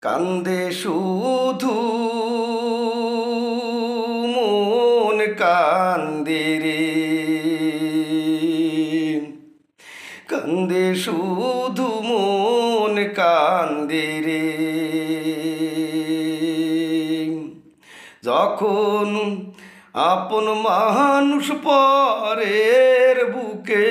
কান্দে শুধু মন কান্দে রে, কান্দে শুধু মন কান্দে রে। যখন আপন মানুষ পরের বুকে,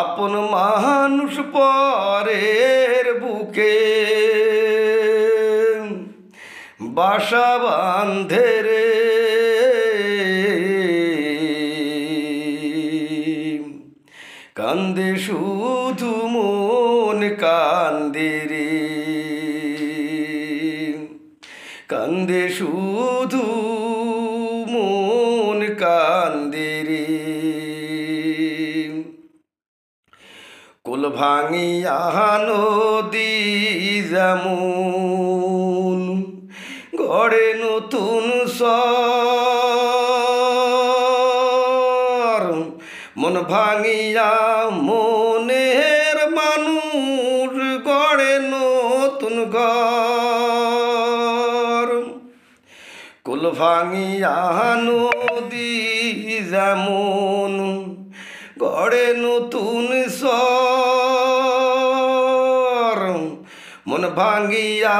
আপন মানুষ পরের বুকে বাসা বাঁধে রে, কান্দে শুধু মন কান্দে রে, কান্দে শুধু মন কান্দে রে। কুল ভাঙিয়া নদী যেমন গড়ে নতুন সর, মন ভাঙিয়া মনের মানুষ গড়ে নতুন ঘর। কুল ভাঙিয়া নদী যেমন গড়ে নতুন সর, মন ভাঙিয়া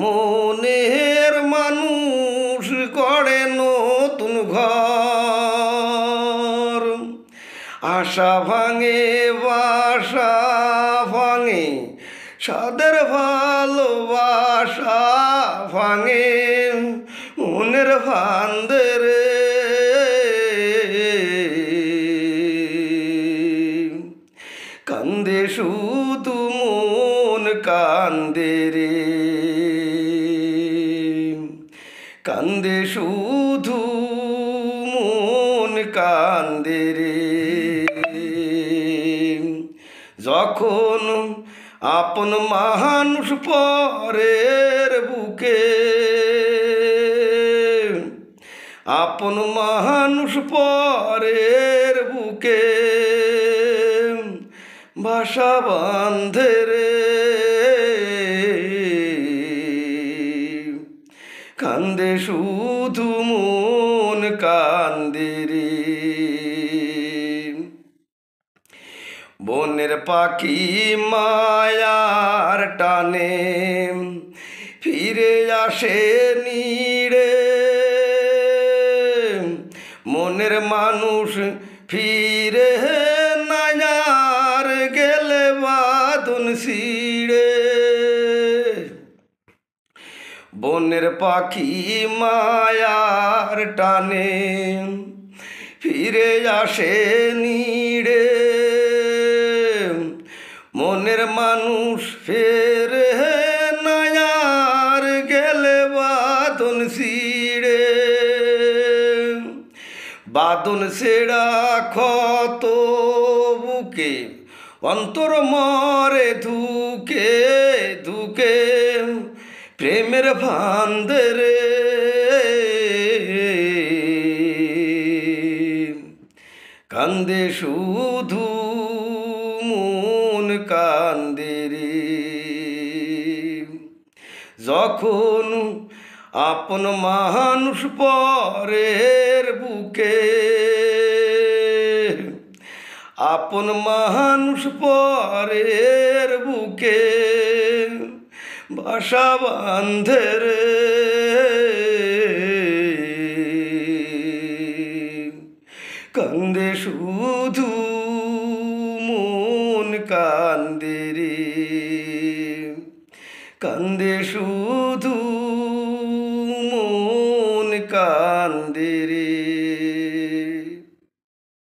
মনের মানুষ গড়ে নতুন ঘর। আশা ভাঙে বাসা ভাঙে, সাদের ভালোবাসা ভাঙে মনের ফান্দে রে, কান্দে শুধু মন কান্দে রে, কান্দে শুধু মন কান্দে রে। যখন আপন মানুষ পরের বুকে, আপন মানুষ পরের বুকে বাসা বাঁধে রে, কান্দে শুধু মন কান্দে রে। বনের পাখি মায়ার টানে ফিরে আসে নিড়ে, মনের মানুষ ফিরে নায়ার গেলে বাঁধন ছিঁড়ে। বনের পাখি মায়ার টানে ফিরে আসে নিড়ে, মনের মানুষ ফেরে নায়ার গেলে বাঁধন ছিঁড়ে। বাঁধন ছেঁড়া ক্ষত বুকে অন্তর মরে ধুকে ধুকে প্রেমের ফান্দে রে, কান্দে শুধু মন কান্দে রে। যখন আপন মানুষ পরের বুকে, আপন মানুষ পরের বুকে বাসা বাঁধে রে, কান্দে শুধু মন কান্দে রে, কান্দে শুধু মন কান্দে রে।